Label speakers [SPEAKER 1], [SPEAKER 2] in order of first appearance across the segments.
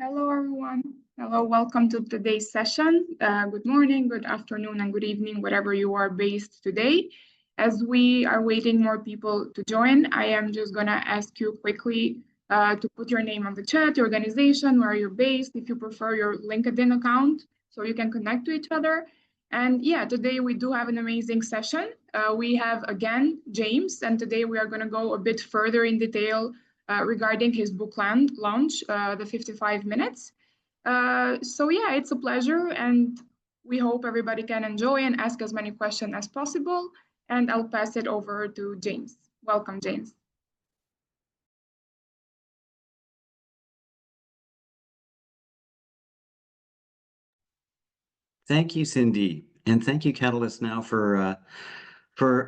[SPEAKER 1] Hello, everyone. Hello, welcome to today's session. Good morning, good afternoon, and good evening, wherever you are based today. As we are waiting more people to join, I am just going to ask you quickly to put your name on the chat, your organization, where you're based, if you prefer your LinkedIn account, so you can connect to each other. And yeah, today we do have an amazing session. We have, again, James, and today we are going to go a bit further in detail regarding his book launch, the 55 minutes. So yeah, it's a pleasure, and we hope everybody can enjoy and ask as many questions as possible. And I'll pass it over to James. Welcome, James.
[SPEAKER 2] Thank you, Cindy, and thank you, Catalyst Now, for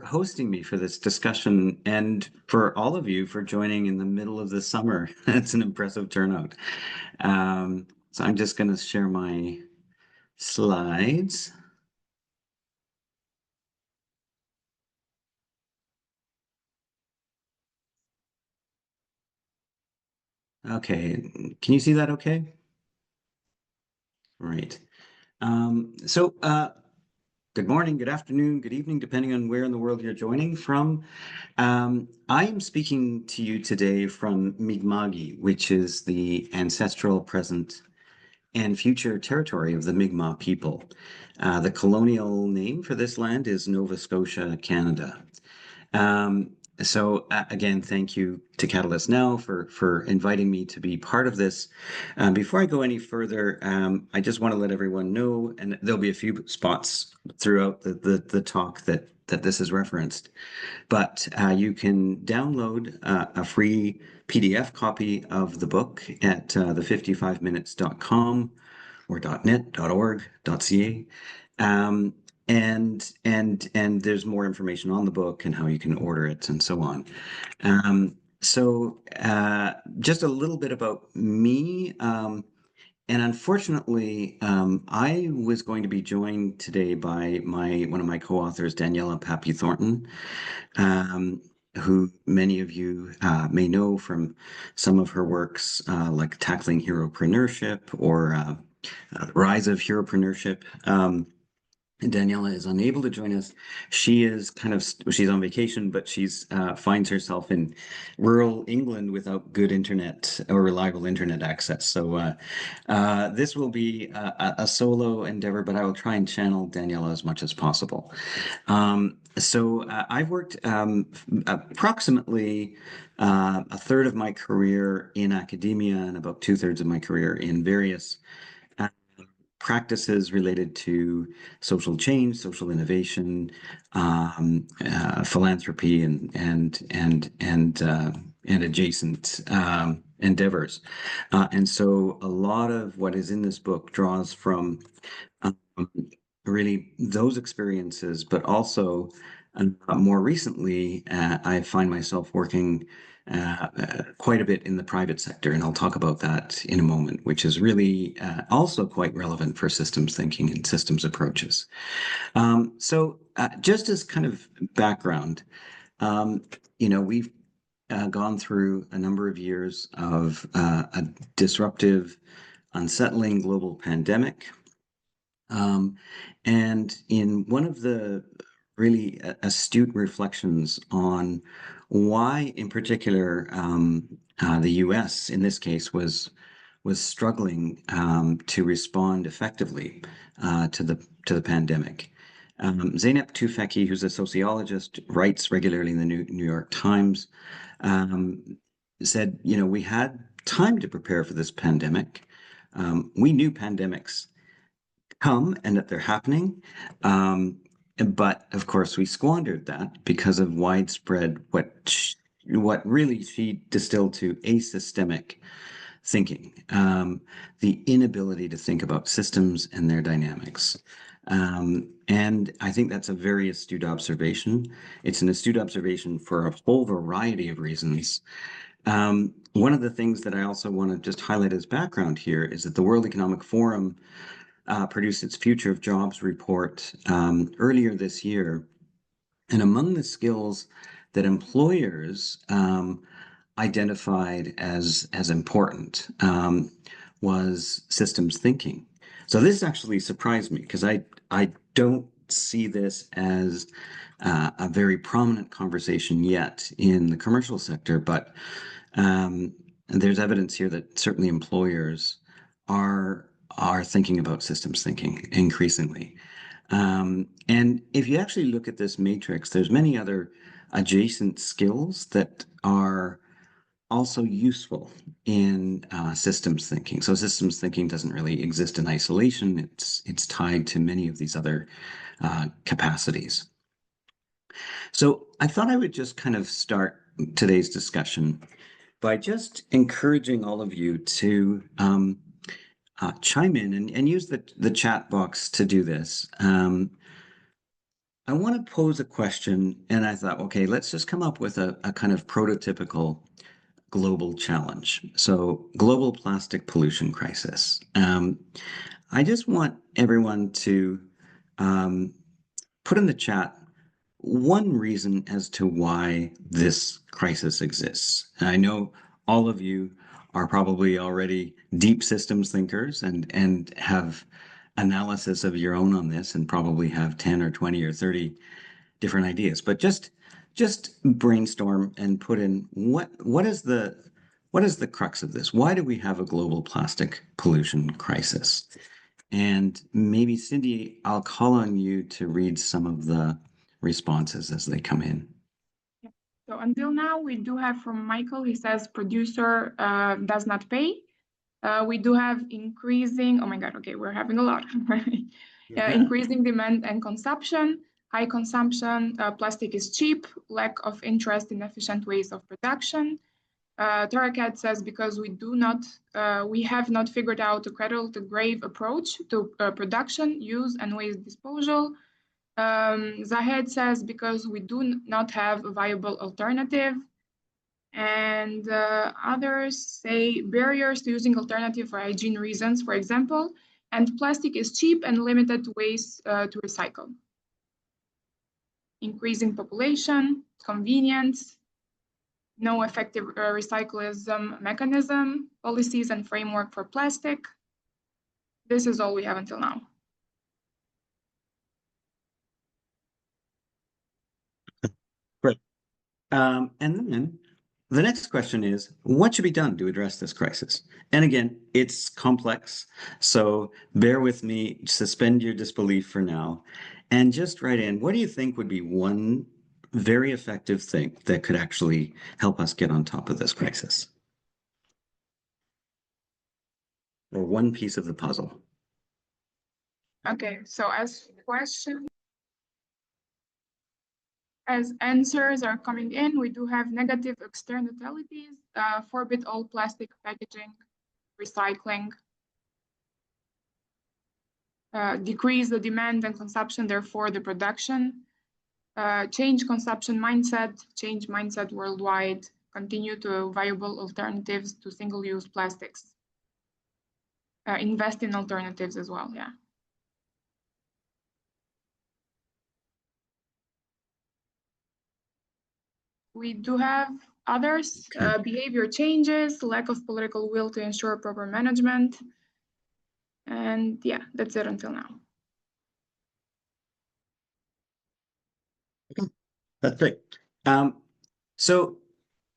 [SPEAKER 2] hosting me for this discussion, and for all of you for joining in the middle of the summer. That's an impressive turnout. So I'm just going to share my slides. Okay, can you see that okay? Right. Good morning, good afternoon, good evening, depending on where in the world you're joining from. I am speaking to you today from Mi'kma'ki, which is the ancestral, present, and future territory of the Mi'kmaq people. The colonial name for this land is Nova Scotia, Canada. Again, thank you to Catalyst Now for inviting me to be part of this. Before I go any further, I just want to let everyone know, and there'll be a few spots throughout the talk that this is referenced, but you can download a free PDF copy of the book at the55minutes.com or .net, .org, .ca. And there's more information on the book and how you can order it and so on. Just a little bit about me. And unfortunately, I was going to be joined today by one of my co-authors, Daniela Pappy-Thornton, who many of you may know from some of her works, like Tackling Heropreneurship or Rise of Heropreneurship. Daniela is unable to join us. She is she's on vacation, but she's finds herself in rural England without good internet or reliable internet access. So this will be a solo endeavor, but I will try and channel Daniela as much as possible. I've worked approximately a third of my career in academia and about 2/3 of my career in various practices related to social change, social innovation, philanthropy, and adjacent endeavors. And so a lot of what is in this book draws from really those experiences, but also more recently, I find myself working quite a bit in the private sector, and I'll talk about that in a moment, which is really also quite relevant for systems thinking and systems approaches. Just as kind of background, we've gone through a number of years of a disruptive, unsettling global pandemic. And in one of the really astute reflections on why, in particular, the U.S. in this case was struggling to respond effectively to the pandemic. Zeynep Tufekci, who's a sociologist, writes regularly in the New York Times, said, we had time to prepare for this pandemic. We knew pandemics come and that they're happening. But of course, we squandered that because of widespread, what really she distilled to asystemic thinking, the inability to think about systems and their dynamics. And I think that's a very astute observation. It's an astute observation for a whole variety of reasons. One of the things that I also want to just highlight as background here is that the World Economic Forum produced its Future of Jobs report earlier this year. And among the skills that employers identified as important was systems thinking. So this actually surprised me because I don't see this as a very prominent conversation yet in the commercial sector, but um, there's evidence here that certainly employers are thinking about systems thinking increasingly. And if you actually look at this matrix, there's many other adjacent skills that are also useful in systems thinking. So systems thinking doesn't really exist in isolation. It's tied to many of these other capacities. So I thought I would just kind of start today's discussion by just encouraging all of you to chime in and use the chat box to do this. I want to pose a question, and I thought, okay, let's just come up with a kind of prototypical global challenge. So, global plastic pollution crisis. I just want everyone to um, put in the chat one reason as to why this crisis exists. And I know all of you are probably already deep systems thinkers and have analysis of your own on this and probably have 10 or 20 or 30 different ideas. But just brainstorm and put in what is the crux of this? Why do we have a global plastic pollution crisis? And maybe Cindy, I'll call on you to read some of the responses as they come in.
[SPEAKER 1] So until now, we do have from Michael, he says producer does not pay. We do have increasing, oh my God, okay, we're having a lot. Increasing demand and consumption, high consumption, plastic is cheap, lack of interest in efficient ways of production. Tarakat says because we have not figured out a cradle to grave approach to production, use, and waste disposal. Zahed says because we do not have a viable alternative. And others say barriers to using alternative for hygiene reasons, for example, and plastic is cheap and limited ways to recycle. Increasing population, convenience, no effective recyclism mechanism, policies and framework for plastic. This is all we have until now.
[SPEAKER 2] Great. And then the next question is, what should be done to address this crisis? And again, it's complex, so bear with me, suspend your disbelief for now, and just write in, what do you think would be one very effective thing that could actually help us get on top of this crisis? Or one piece of the puzzle?
[SPEAKER 1] Okay, so as answers are coming in, we do have negative externalities, forbid all plastic packaging, recycling, decrease the demand and consumption, therefore the production, change consumption mindset, change mindset worldwide, continue to viable alternatives to single-use plastics, invest in alternatives as well, yeah. We do have others, behavior changes, lack of political will to ensure proper management. And yeah, that's it until now.
[SPEAKER 2] Okay, that's great. So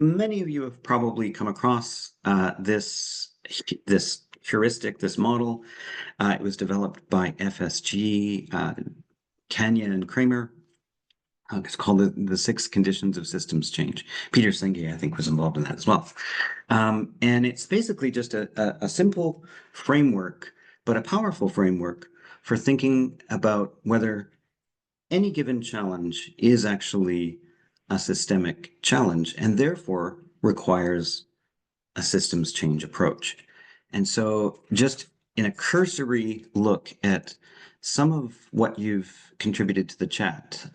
[SPEAKER 2] many of you have probably come across this heuristic, this model. It was developed by FSG, Kanya and Kramer. It's called the Six Conditions of Systems Change. Peter Senge, I think, was involved in that as well. And it's basically just a simple framework, but a powerful framework for thinking about whether any given challenge is actually a systemic challenge and therefore requires a systems change approach. And so just in a cursory look at some of what you've contributed to the chat,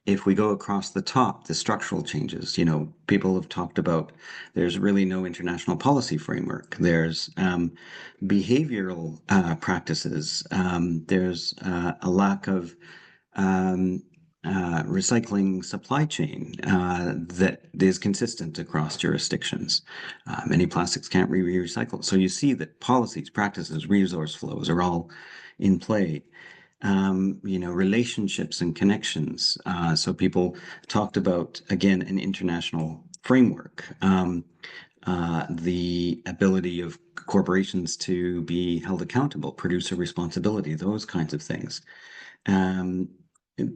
[SPEAKER 2] if we go across the top, the structural changes, people have talked about there's really no international policy framework. There's behavioral practices. There's a lack of recycling supply chain that is consistent across jurisdictions. Many plastics can't be recycled. So you see that policies, practices, resource flows are all in play. Relationships and connections. So people talked about, again, an international framework, the ability of corporations to be held accountable, producer responsibility, those kinds of things. Um,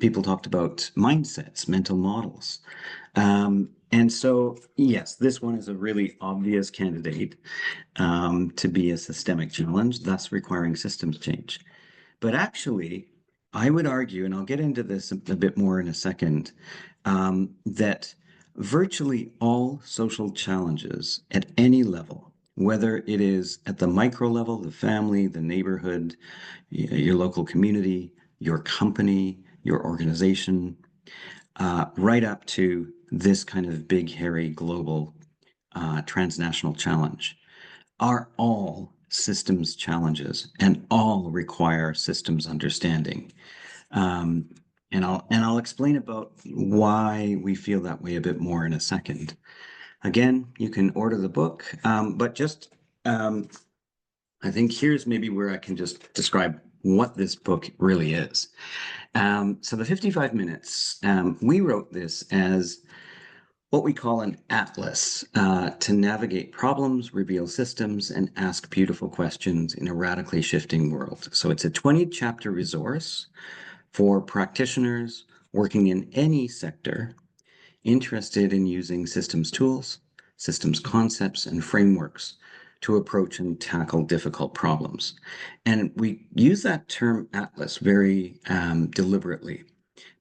[SPEAKER 2] People talked about mindsets, mental models. And so, yes, this one is a really obvious candidate to be a systemic challenge, thus requiring systems change. But actually, I would argue, and I'll get into this a bit more in a second, that virtually all social challenges at any level, whether it is at the micro level, the family, the neighborhood, your local community, your company, your organization, right up to this kind of big, hairy, global, transnational challenge, are all systems challenges and all require systems understanding. Um, and I'll explain about why we feel that way a bit more in a second. Again, you can order the book, but just um, I think here's maybe where I can just describe what this book really is. So the 55 minutes, we wrote this as what we call an atlas to navigate problems, reveal systems, and ask beautiful questions in a radically shifting world. So it's a 20-chapter resource for practitioners working in any sector interested in using systems tools, systems concepts, and frameworks to approach and tackle difficult problems. And we use that term atlas very deliberately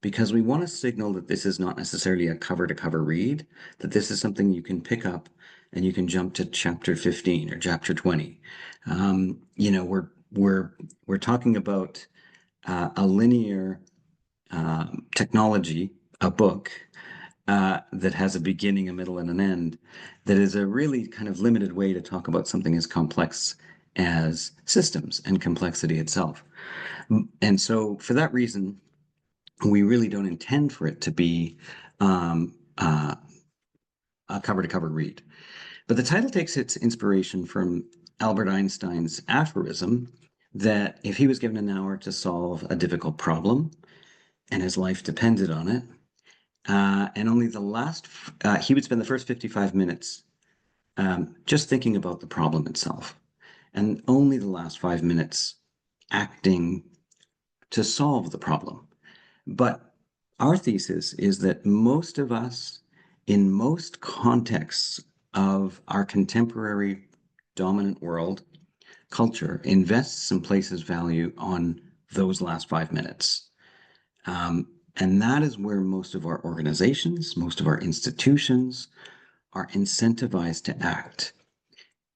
[SPEAKER 2] because we want to signal that this is not necessarily a cover to cover read, that this is something you can pick up and you can jump to chapter 15 or chapter 20. We're talking about a linear technology, a book that has a beginning, a middle, and an end, that is a really kind of limited way to talk about something as complex as systems and complexity itself. And so, for that reason, we really don't intend for it to be um, uh, a cover to cover read. But the title takes its inspiration from Albert Einstein's aphorism that if he was given an hour to solve a difficult problem and his life depended on it, and only he would spend the first 55 minutes just thinking about the problem itself, and only the last 5 minutes acting to solve the problem. But our thesis is that most of us, in most contexts of our contemporary dominant world, culture invests and places value on those last 5 minutes. And that is where most of our organizations, most of our institutions are incentivized to act.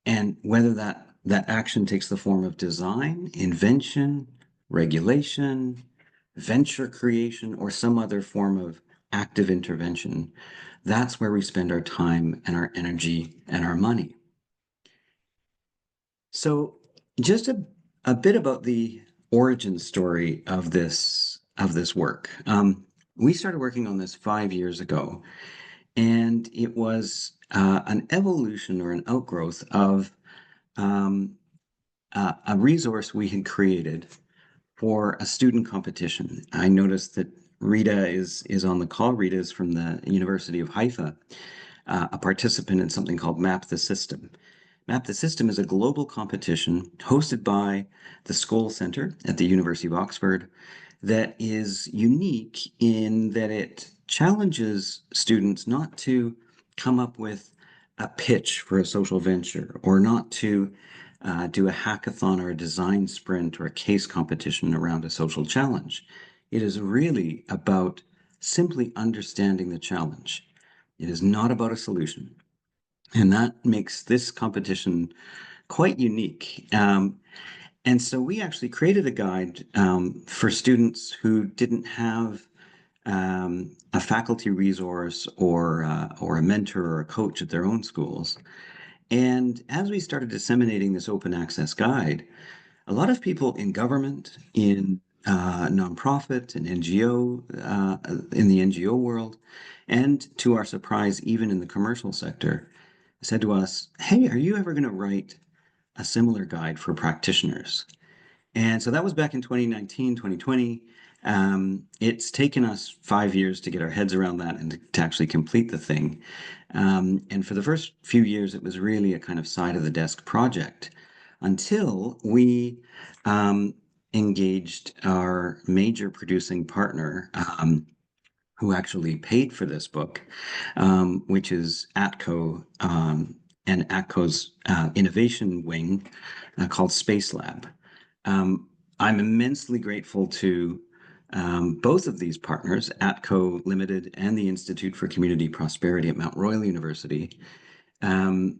[SPEAKER 2] And whether that action takes the form of design, invention, regulation, venture creation, or some other form of active intervention, that's where we spend our time and our energy and our money. So just a bit about the origin story of this work. We started working on this 5 years ago, and it was an evolution or an outgrowth of a resource we had created for a student competition. I noticed that Rita is on the call. Rita is from the University of Haifa, a participant in something called Map the System. Map the System is a global competition hosted by the Skoll Center at the University of Oxford that is unique in that it challenges students not to come up with a pitch for a social venture or not to do a hackathon or a design sprint or a case competition around a social challenge. It is really about simply understanding the challenge. It is not about a solution. And that makes this competition quite unique. And so we actually created a guide for students who didn't have a faculty resource or a mentor or a coach at their own schools. And as we started disseminating this open access guide, a lot of people in government, in nonprofit and NGO in the NGO world, and to our surprise, even in the commercial sector, said to us, "Hey, are you ever going to write a similar guide for practitioners?" And so that was back in 2019, 2020. It's taken us 5 years to get our heads around that and to actually complete the thing. And for the first few years, it was really a kind of side of the desk project until we um, engaged our major producing partner, who actually paid for this book, which is ATCO, and ATCO's innovation wing called Space Lab. I'm immensely grateful to both of these partners, ATCO Limited and the Institute for Community Prosperity at Mount Royal University. Um,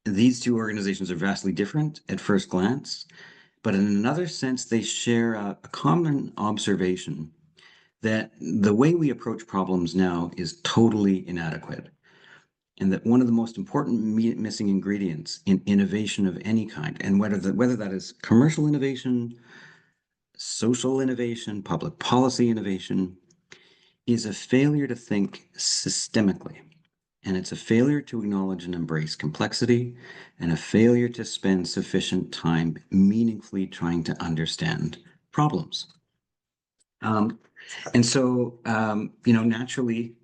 [SPEAKER 2] these two organizations are vastly different at first glance, but in another sense, they share a common observation that the way we approach problems now is totally inadequate, and that one of the most important missing ingredients in innovation of any kind, and whether that is commercial innovation, social innovation, public policy innovation, is a failure to think systemically. And it's a failure to acknowledge and embrace complexity, and a failure to spend sufficient time meaningfully trying to understand problems. Um, and so, naturally,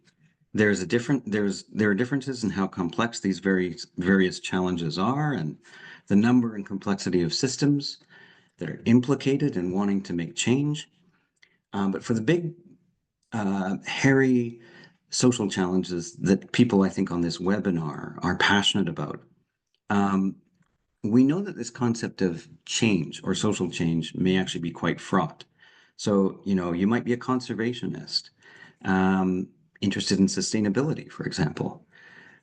[SPEAKER 2] there are differences in how complex these various challenges are, and the number and complexity of systems that are implicated in wanting to make change. But for the big, hairy social challenges that people, I think, on this webinar are passionate about, um, we know that this concept of change or social change may actually be quite fraught. So, you might be a conservationist, um, interested in sustainability, for example.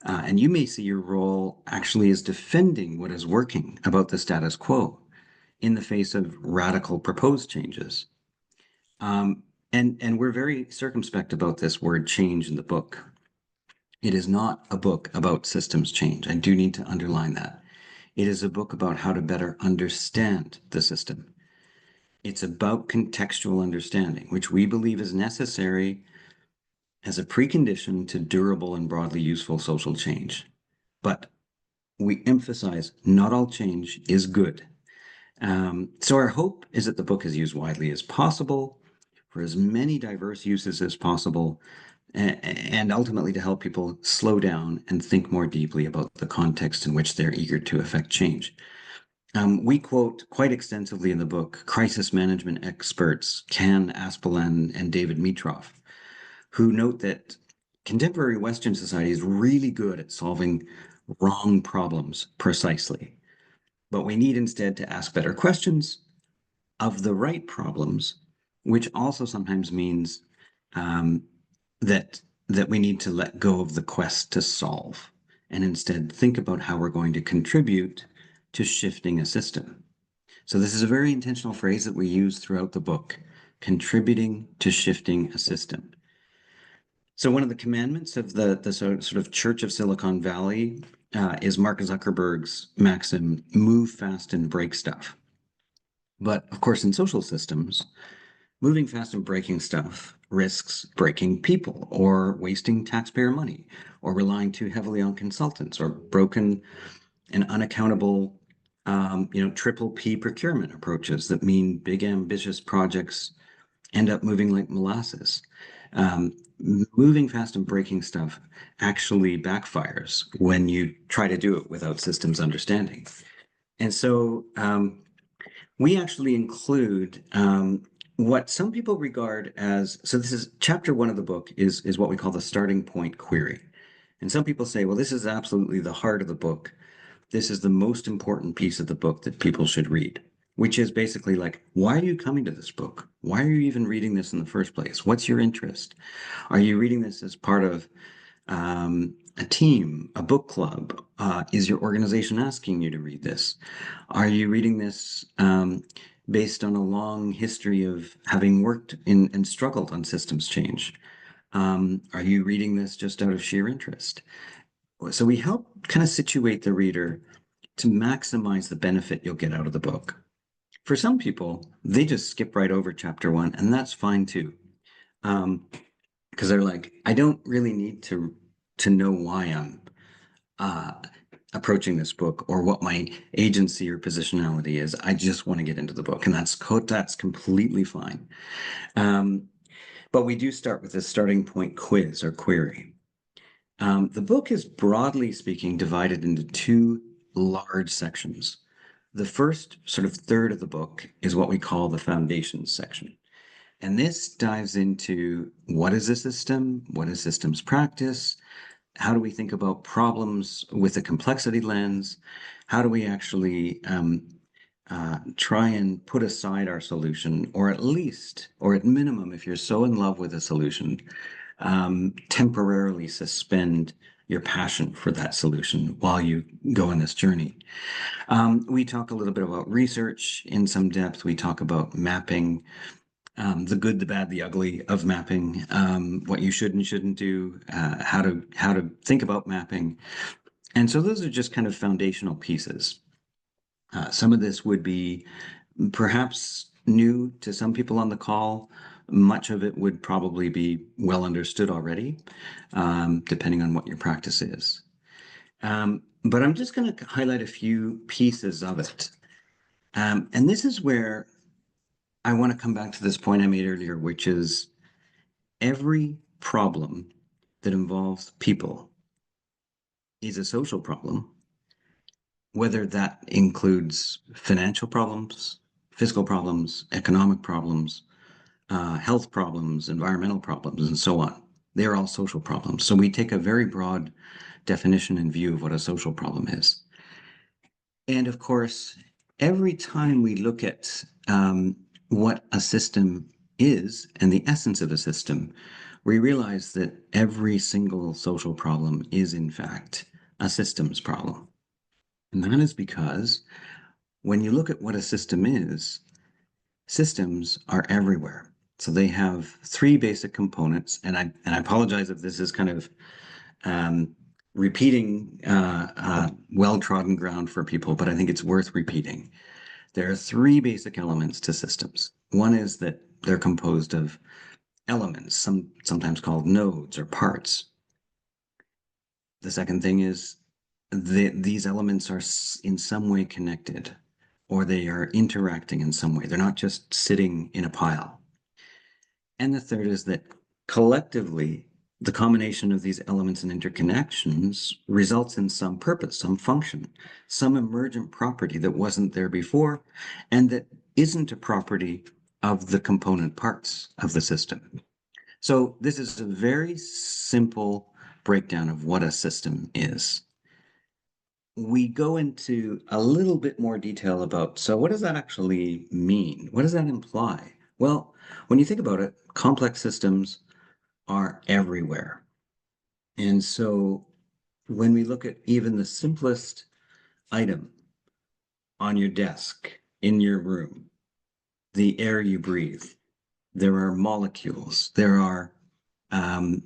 [SPEAKER 2] And you may see your role actually as defending what is working about the status quo in the face of radical proposed changes. Um, and we're very circumspect about this word change in the book. It is not a book about systems change. I do need to underline that. It is a book about how to better understand the system. It's about contextual understanding, which we believe is necessary as a precondition to durable and broadly useful social change. But we emphasize not all change is good. So our hope is that the book is used widely as possible for as many diverse uses as possible, and ultimately to help people slow down and think more deeply about the context in which they're eager to effect change. We quote quite extensively in the book crisis management experts Ken Aspelan and David Mitroff, who note that contemporary Western society is really good at solving wrong problems precisely. But we need instead to ask better questions of the right problems, which also sometimes means um, that we need to let go of the quest to solve and instead think about how we're going to contribute to shifting a system. So this is a very intentional phrase that we use throughout the book, contributing to shifting a system. So one of the commandments of the sort of Church of Silicon Valley is Mark Zuckerberg's maxim, move fast and break stuff. But of course, in social systems, moving fast and breaking stuff risks breaking people or wasting taxpayer money or relying too heavily on consultants or broken and unaccountable, triple P procurement approaches that mean big ambitious projects end up moving like molasses. Moving fast and breaking stuff actually backfires when you try to do it without systems understanding. And so we actually include what some people regard as, so this is chapter 1 of the book is what we call the starting point query. And some people say, well, this is absolutely the heart of the book. This is the most important piece of the book that people should read, which is basically like, why are you coming to this book? Why are you even reading this in the first place? What's your interest? Are you reading this as part of a team, a book club? Is your organization asking you to read this? Are you reading this based on a long history of having worked in and struggled on systems change? Are you reading this just out of sheer interest? So we help kind of situate the reader to maximize the benefit you'll get out of the book. For some people, they just skip right over chapter one, and that's fine too. Because they're like, I don't really need to know why I'm uh, approaching this book or what my agency or positionality is. I just want to get into the book, and that's completely fine. Um, but we do start with a starting point quiz or query. The book is broadly speaking divided into two large sections. The first sort of third of the book is what we call the foundations section. And this dives into what is a system? What is systems practice? How do we think about problems with a complexity lens? How do we actually try and put aside our solution, or at least, or at minimum, if you're so in love with a solution, temporarily suspend your passion for that solution while you go on this journey. We talk a little bit about research in some depth. We talk about mapping, the good, the bad, the ugly of mapping, what you should and shouldn't do, how to think about mapping. And so those are just kind of foundational pieces. Some of this would be perhaps new to some people on the call. Much of it would probably be well understood already, depending on what your practice is. But I'm just going to highlight a few pieces of it. And this is where I want to come back to this point I made earlier, which is every problem that involves people is a social problem, whether that includes financial problems, fiscal problems, economic problems, health problems, environmental problems, and so on. They're all social problems. So we take a very broad definition and view of what a social problem is. And of course, every time we look at what a system is and the essence of a system, we realize that every single social problem is, in fact, a systems problem. And that is because when you look at what a system is, systems are everywhere. So they have three basic components, and I apologize if this is kind of um, repeating well-trodden ground for people, but I think it's worth repeating. There are three basic elements to systems. One is that they're composed of elements, sometimes called nodes or parts. The second thing is these elements are in some way connected, or they are interacting in some way. They're not just sitting in a pile. And the third is that collectively, the combination of these elements and interconnections results in some purpose, some function, some emergent property that wasn't there before, and that isn't a property of the component parts of the system. So this is a very simple breakdown of what a system is. We go into a little bit more detail about, so what does that actually mean? What does that imply? Well, when you think about it, complex systems are everywhere. And so when we look at even the simplest item on your desk, in your room, the air you breathe, there are molecules, there are um,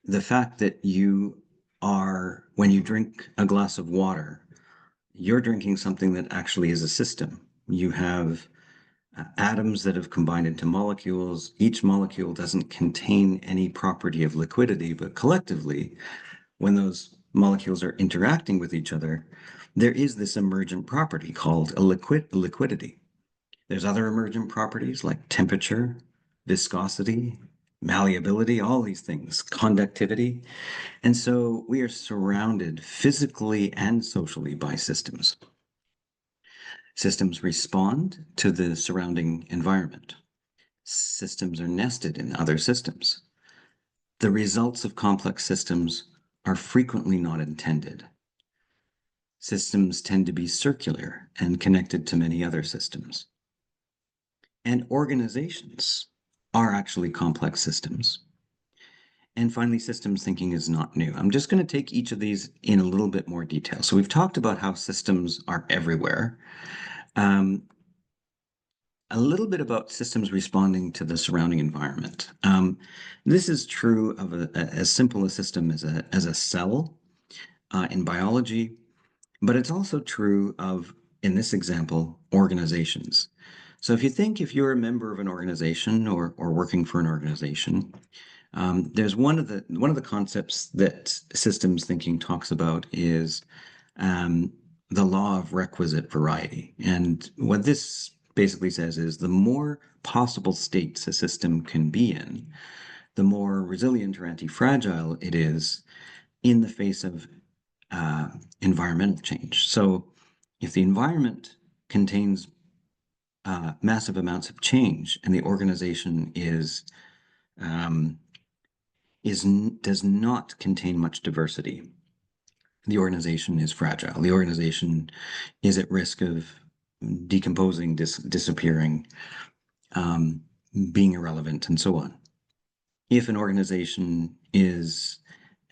[SPEAKER 2] the fact that when you drink a glass of water, you're drinking something that actually is a system. You have atoms that have combined into molecules. Each molecule doesn't contain any property of liquidity, but collectively, when those molecules are interacting with each other, there is this emergent property called a liquidity. There's other emergent properties like temperature, viscosity, malleability, all these things, conductivity. And so we are surrounded physically and socially by systems. Systems respond to the surrounding environment. Systems are nested in other systems. The results of complex systems are frequently not intended. Systems tend to be circular and connected to many other systems. And organizations are actually complex systems. And finally, systems thinking is not new. I'm just going to take each of these in a little bit more detail. So we've talked about how systems are everywhere. A little bit about systems responding to the surrounding environment. This is true of as simple a system as a cell in biology, but it's also true of in this example, organizations. So if you're a member of an organization or working for an organization, there's one of the concepts that systems thinking talks about is um, the law of requisite variety. And what this basically says is the more possible states a system can be in, the more resilient or anti-fragile it is in the face of uh, environmental change. So if the environment contains massive amounts of change and the organization um, does not contain much diversity, the organization is fragile. The organization is at risk of decomposing, disappearing, um, being irrelevant, and so on. If an organization is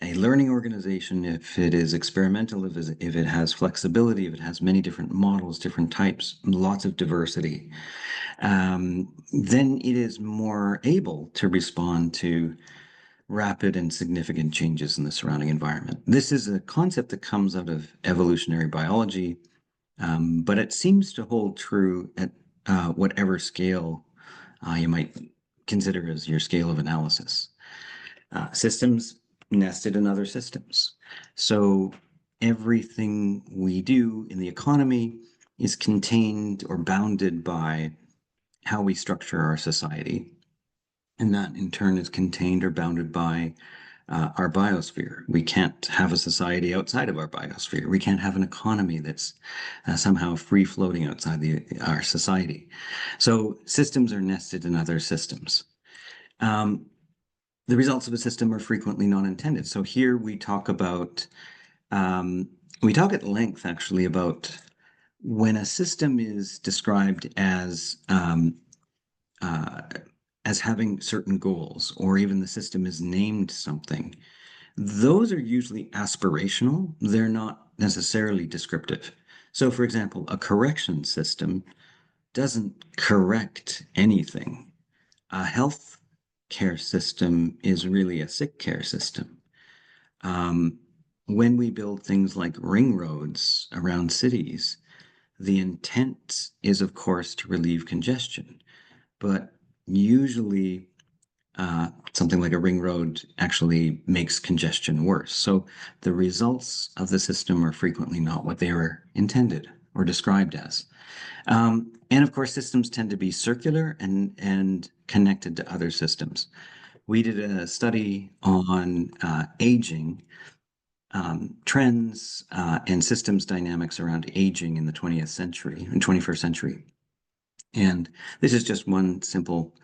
[SPEAKER 2] a learning organization, if it is experimental, if it has flexibility, if it has many different models, different types, lots of diversity, then it is more able to respond to rapid and significant changes in the surrounding environment. This is a concept that comes out of evolutionary biology, but it seems to hold true at whatever scale you might consider as your scale of analysis. Systems nested in other systems. So everything we do in the economy is contained or bounded by how we structure our society. And that in turn is contained or bounded by our biosphere. We can't have a society outside of our biosphere. We can't have an economy that's somehow free floating outside our society. So systems are nested in other systems. Um, the results of a system are frequently not intended. So here um, we talk at length actually about when a system is described uh, as having certain goals, or even the system is named something. Those are usually aspirational. They're not necessarily descriptive. So, for example, a correction system doesn't correct anything. A health care system is really a sick care system. Um, when we build things like ring roads around cities, the intent is, of course, to relieve congestion. But usually, something like a ring road actually makes congestion worse. So the results of the system are frequently not what they were intended or described as. And of course, systems tend to be circular and connected to other systems. We did a study on aging, trends, and systems dynamics around aging in the 20th century and 21st century. And this is just one simple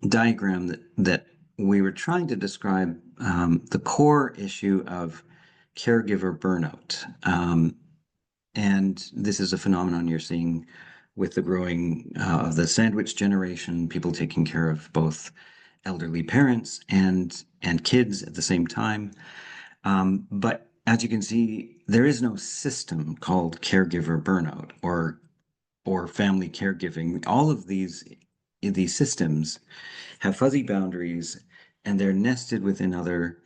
[SPEAKER 2] diagram that we were trying to describe the core issue of caregiver burnout. And this is a phenomenon you're seeing with the growing of the sandwich generation, people taking care of both elderly parents and kids at the same time. But as you can see, there is no system called caregiver burnout or family caregiving. All of these systems have fuzzy boundaries and they're nested within other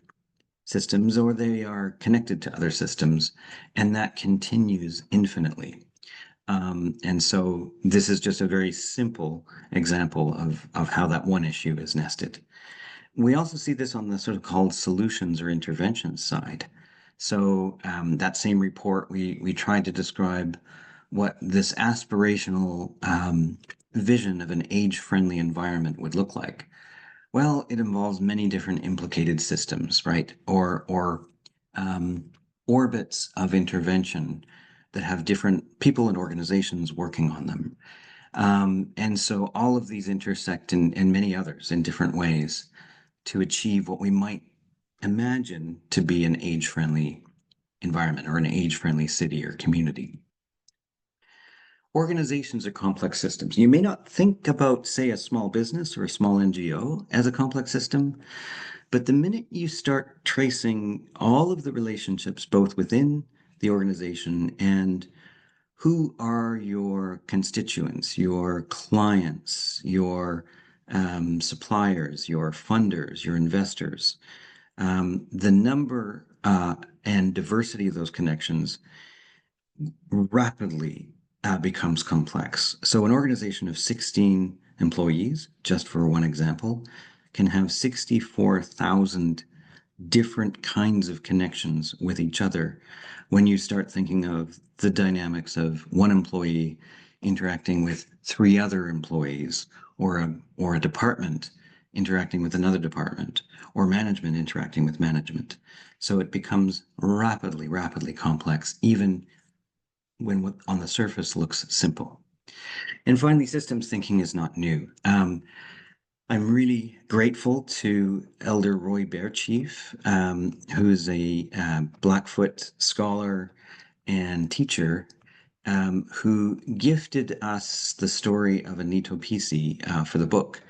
[SPEAKER 2] systems or they are connected to other systems, and that continues infinitely. And so this is just a very simple example of how that one issue is nested. We also see this on the sort of called solutions or interventions side. So that same report, we tried to describe what this aspirational vision of an age-friendly environment would look like. Well, it involves many different implicated systems, right? Or orbits of intervention that have different people and organizations working on them. And so all of these intersect in many others in different ways to achieve what we might imagine to be an age-friendly environment or an age-friendly city or community. Organizations are complex systems. You may not think about, say, a small business or a small NGO as a complex system, but the minute you start tracing all of the relationships, both within the organization and who are your constituents, your clients, your suppliers, your funders, your investors, the number and diversity of those connections rapidly becomes complex. So an organization of 16 employees, just for one example, can have 64,000 different kinds of connections with each other when you start thinking of the dynamics of one employee interacting with three other employees, or a department interacting with another department, or management interacting with management. So it becomes rapidly, rapidly complex, even when what on the surface looks simple. And finally, systems thinking is not new. I'm really grateful to Elder Roy Bearchief, who is a Blackfoot scholar and teacher, who gifted us the story of a Nitopisi for the book,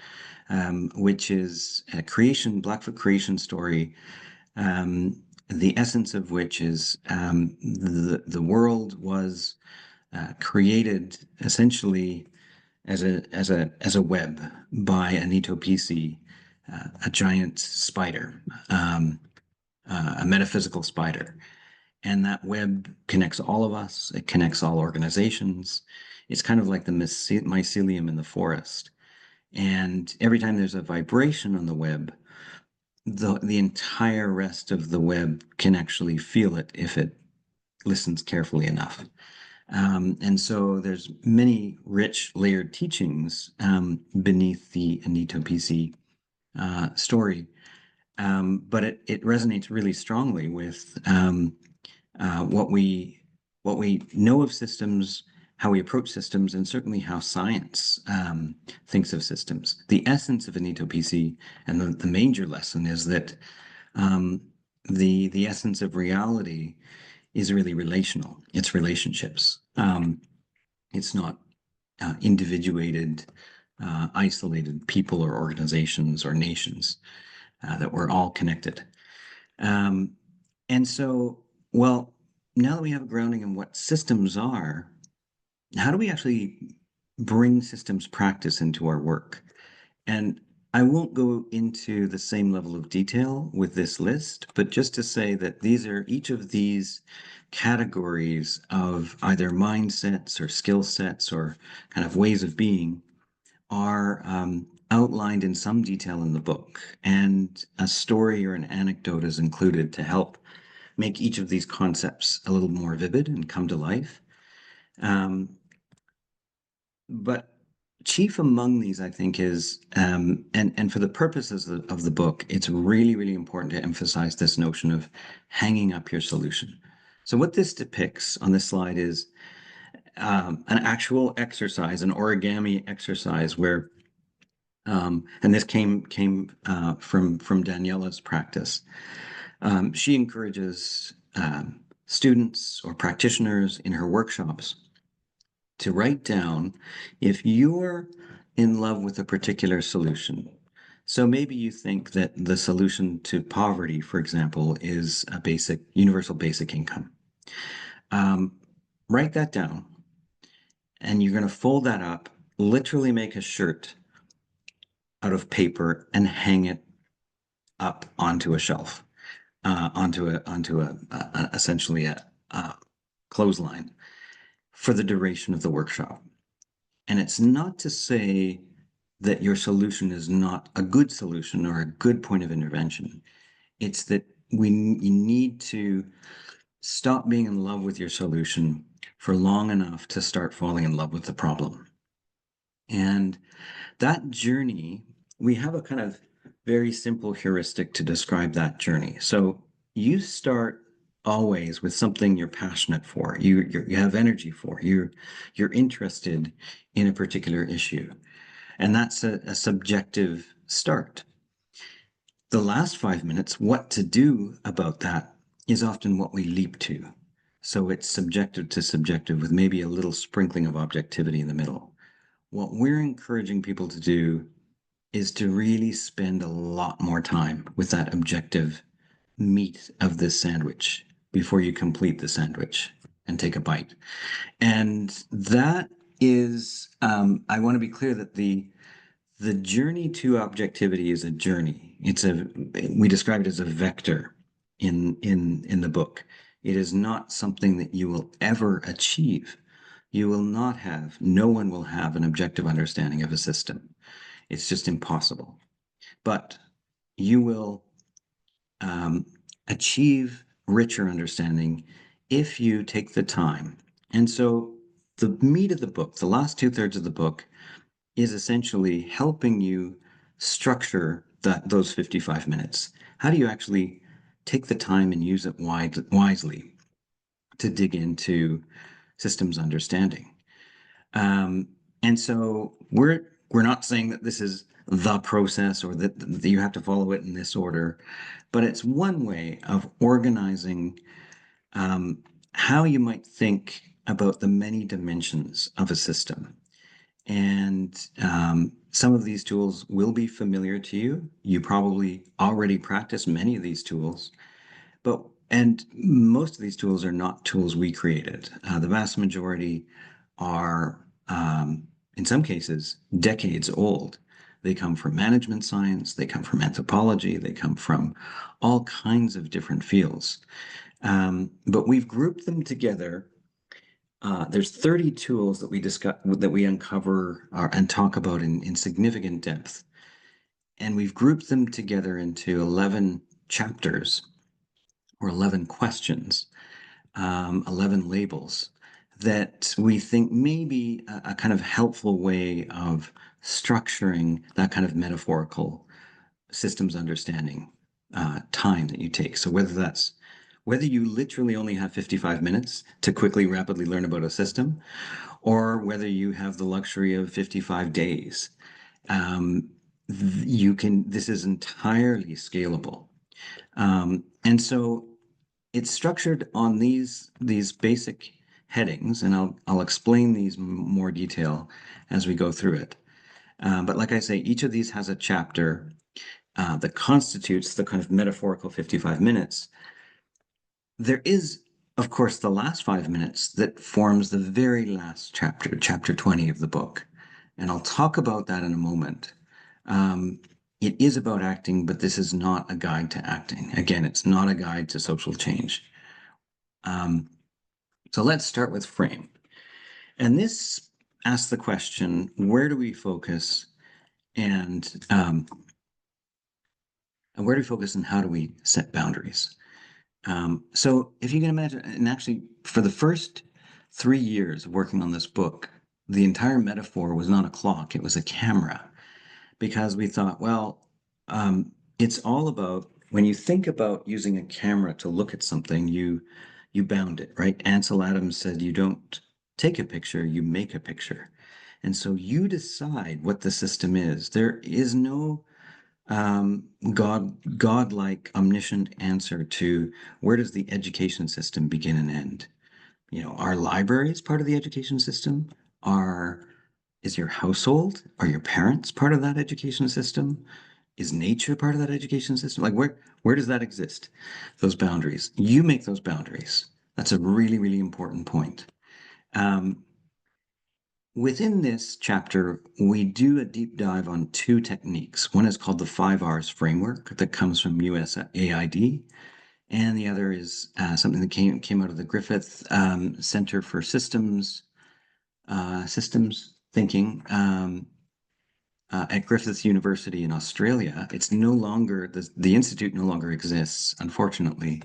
[SPEAKER 2] which is a Blackfoot creation story, the essence of which is the world was created essentially as a web by a Nitopisi, a giant spider, a metaphysical spider. And that web connects all of us. It connects all organizations. It's kind of like the mycelium in the forest. And every time there's a vibration on the web, the entire rest of the web can actually feel it if it listens carefully enough. And so there's many rich layered teachings beneath the Anito PC story, but it resonates really strongly with what we know of systems, how we approach systems, and certainly how science thinks of systems. The essence of Anito PC and the major lesson is that the essence of reality is really relational. It's relationships. It's not individuated, isolated people or organizations or nations, that we're all connected. Um, and so, well, now that we have a grounding in what systems are, how do we actually bring systems practice into our work? And I won't go into the same level of detail with this list, but just to say that each of these categories of either mindsets or skill sets or kind of ways of being are outlined in some detail in the book. And a story or an anecdote is included to help make each of these concepts a little more vivid and come to life. But chief among these, I think, is, and for the purposes of the book, it's really, really important to emphasize this notion of hanging up your solution. So what this depicts on this slide is an actual exercise, an origami exercise where, and this came from Daniela's practice. She encourages students or practitioners in her workshops to write down if you're in love with a particular solution. So maybe you think that the solution to poverty, for example, is a universal basic income. Write that down, and you're going to fold that up, literally make a shirt out of paper and hang it up onto a shelf, essentially a clothesline for the duration of the workshop. And it's not to say that your solution is not a good solution or a good point of intervention. It's that you need to stop being in love with your solution for long enough to start falling in love with the problem. And that journey, we have a kind of very simple heuristic to describe that journey. So you start always with something you're passionate for, you have energy for, you're interested in a particular issue. And that's a subjective start. The last 5 minutes, what to do about that, is often what we leap to. So it's subjective to subjective with maybe a little sprinkling of objectivity in the middle. What we're encouraging people to do is to really spend a lot more time with that objective meat of this sandwich before you complete the sandwich and take a bite. And that is, I want to be clear that the journey to objectivity is a journey. We describe it as a vector in the book. It is not something that you will ever achieve. You will not have, no one will have an objective understanding of a system. It's just impossible. But you will um, achieve richer understanding if you take the time. And so the meat of the book, the last two-thirds of the book, is essentially helping you structure those 55 minutes. How do you actually take the time and use it wisely to dig into systems understanding? Um, and so we're not saying that this is the process or that you have to follow it in this order, but it's one way of organizing um, how you might think about the many dimensions of a system. And some of these tools will be familiar to you. You probably already practice many of these tools, and most of these tools are not tools we created. The vast majority are, in some cases, decades old. They come from management science, they come from anthropology, they come from all kinds of different fields. But we've grouped them together. There's 30 tools that we discuss, that we uncover and talk about in significant depth. And we've grouped them together into 11 chapters or 11 questions, 11 labels that we think may be a kind of helpful way of structuring that kind of metaphorical systems understanding time that you take. So whether you literally only have 55 minutes to quickly, rapidly learn about a system, or whether you have the luxury of 55 days, um, this is entirely scalable. And so it's structured on these basic headings, and I'll explain these in more detail as we go through it. But like I say, each of these has a chapter that constitutes the kind of metaphorical 55 minutes. There is, of course, the last 5 minutes that forms the very last chapter, chapter 20 of the book. And I'll talk about that in a moment. It is about acting, but this is not a guide to acting. Again, it's not a guide to social change. So let's start with frame. And this asks the question, where do we focus and where do we focus and how do we set boundaries? So if you can imagine, and actually for the first 3 years of working on this book, the entire metaphor was not a clock, it was a camera. Because we thought, well, it's all about when you think about using a camera to look at something, you bound it, right? Ansel Adams said you don't take a picture, you make a picture. And so you decide what the system is. There is no godlike, omniscient answer to where does the education system begin and end. Our library is part of the education system. Is your household, are your parents part of that education system? Is nature part of that education system? Like where does that exist? Those boundaries. You make those boundaries. That's a really, really important point. Within this chapter, we do a deep dive on two techniques. One is called the 5 R's framework that comes from USAID, and the other is something that came out of the Griffith Center for Systems Thinking at Griffith University in Australia. It's no longer, the institute no longer exists, unfortunately,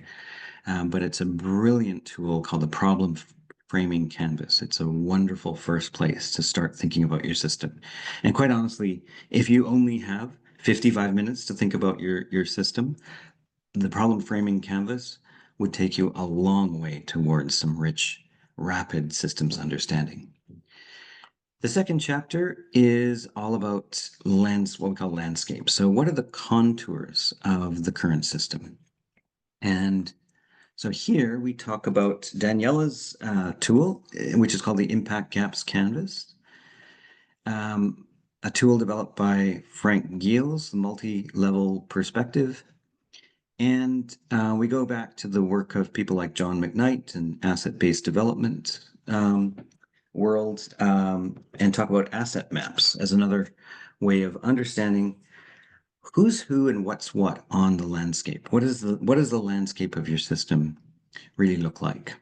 [SPEAKER 2] but it's a brilliant tool called the problem framing canvas. It's a wonderful first place to start thinking about your system. And quite honestly, if you only have 55 minutes to think about your system, the problem framing canvas would take you a long way towards some rich, rapid systems understanding. The second chapter is all about what we call landscape. So what are the contours of the current system? And so here we talk about Daniela's tool, which is called the Impact Gaps Canvas, a tool developed by Frank Giels, the multi-level perspective. And we go back to the work of people like John McKnight and asset-based development world, and talk about asset maps as another way of understanding who's who and what's what on the landscape. What is the landscape of your system really look like.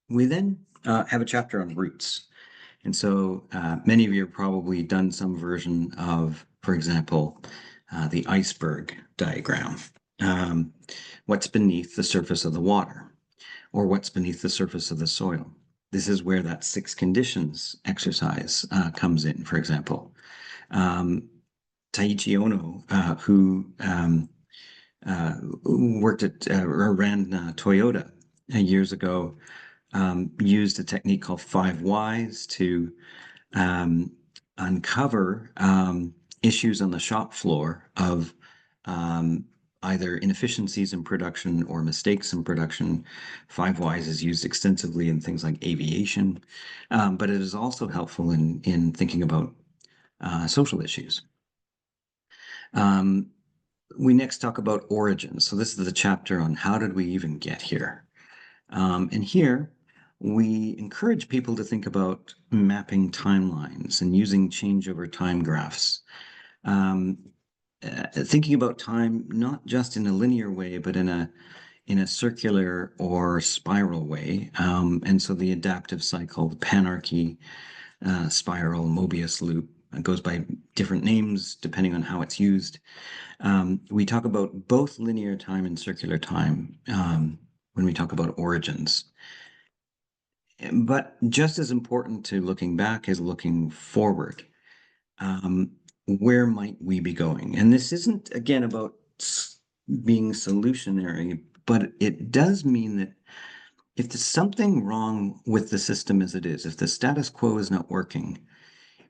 [SPEAKER 2] We then have a chapter on roots. And so many of you have probably done some version of, for example, the iceberg diagram. What's beneath the surface of the water, or what's beneath the surface of the soil. This is where that 6 conditions exercise comes in, for example. Taiichi Ono, who worked at or ran Toyota years ago, used a technique called 5 whys to uncover issues on the shop floor of either inefficiencies in production or mistakes in production. 5 whys is used extensively in things like aviation, but it is also helpful in thinking about social issues. We next talk about origins. So this is the chapter on how did we even get here? And here we encourage people to think about mapping timelines and using change over time graphs. Thinking about time not just in a linear way, but in a circular or spiral way. And so the adaptive cycle, the panarchy, spiral, Mobius loop, it goes by different names depending on how it's used. We talk about both linear time and circular time when we talk about origins. But just as important to looking back is looking forward. Where might we be going? And this isn't, again, about being solutionary, but it does mean that if there's something wrong with the system as it is, if the status quo is not working,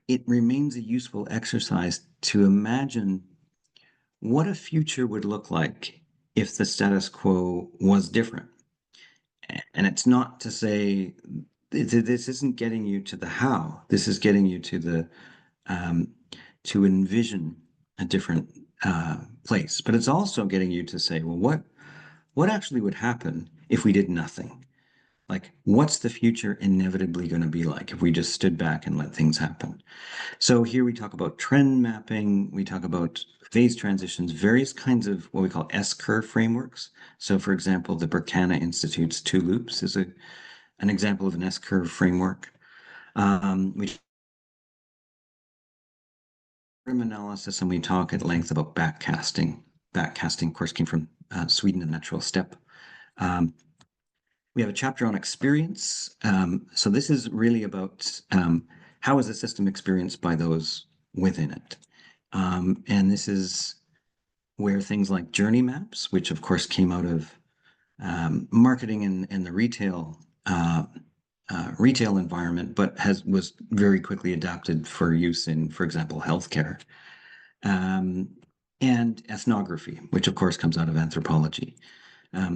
[SPEAKER 2] it remains a useful exercise to imagine what a future would look like if the status quo was different. And it's not to say this isn't getting you to the how. This is getting you to the to envision a different place. But it's also getting you to say, well, what actually would happen if we did nothing? Like, what's the future inevitably going to be like if we just stood back and let things happen? So here we talk about trend mapping, we talk about phase transitions, various kinds of what we call S-curve frameworks. So for example, the Berkana Institute's 2 loops is an example of an S-curve framework. We analysis, and we talk at length about backcasting. Backcasting, of course, came from Sweden, a natural step. We have a chapter on experience. So this is really about how is the system experienced by those within it. And this is where things like journey maps, which of course came out of marketing and the retail environment, but was very quickly adapted for use in, for example, healthcare. And ethnography, which of course comes out of anthropology.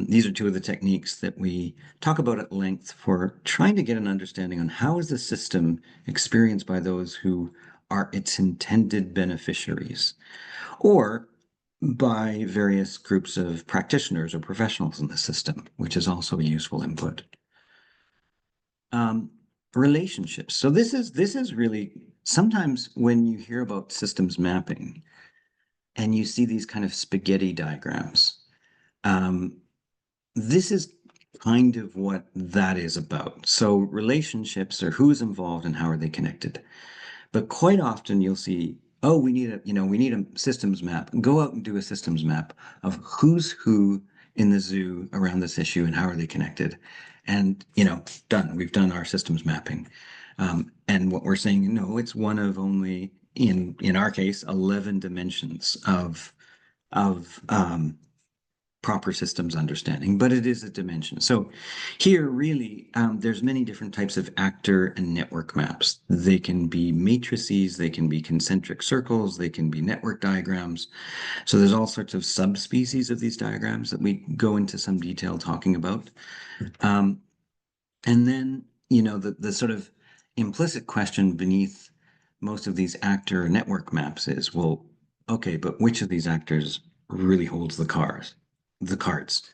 [SPEAKER 2] These are 2 of the techniques that we talk about at length for trying to get an understanding on how is the system experienced by those who are its intended beneficiaries, or by various groups of practitioners or professionals in the system, which is also a useful input. Relationships. So this is really, sometimes when you hear about systems mapping and you see these kind of spaghetti diagrams, this is kind of what that is about. So relationships are who's involved and how are they connected. But quite often you'll see, oh, we need a systems map. Go out and do a systems map of who's who in the zoo around this issue and how are they connected. And, done. We've done our systems mapping. And what we're saying, no, it's one of only, in our case, 11 dimensions of proper systems understanding, but it is a dimension. So here really, there's many different types of actor and network maps. They can be matrices, they can be concentric circles, they can be network diagrams. So there's all sorts of subspecies of these diagrams that we go into some detail talking about. And then, the sort of implicit question beneath most of these actor network maps is, well, okay, but which of these actors really holds the cards?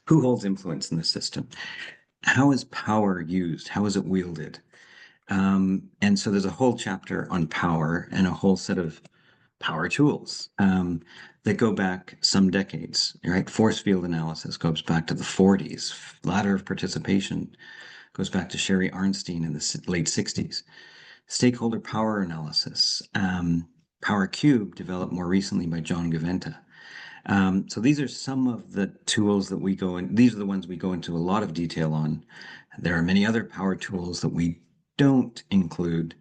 [SPEAKER 2] Who holds influence in the system? How is power used? How is it wielded? And so there's a whole chapter on power and a whole set of power tools. that go back some decades, right? Force field analysis goes back to the 40s. Ladder of participation goes back to Sherry Arnstein in the late 60s. Stakeholder power analysis, Power Cube, developed more recently by John Gaventa. So these are some of the tools that we go in. These are the ones we go into a lot of detail on. There are many other power tools that we don't include,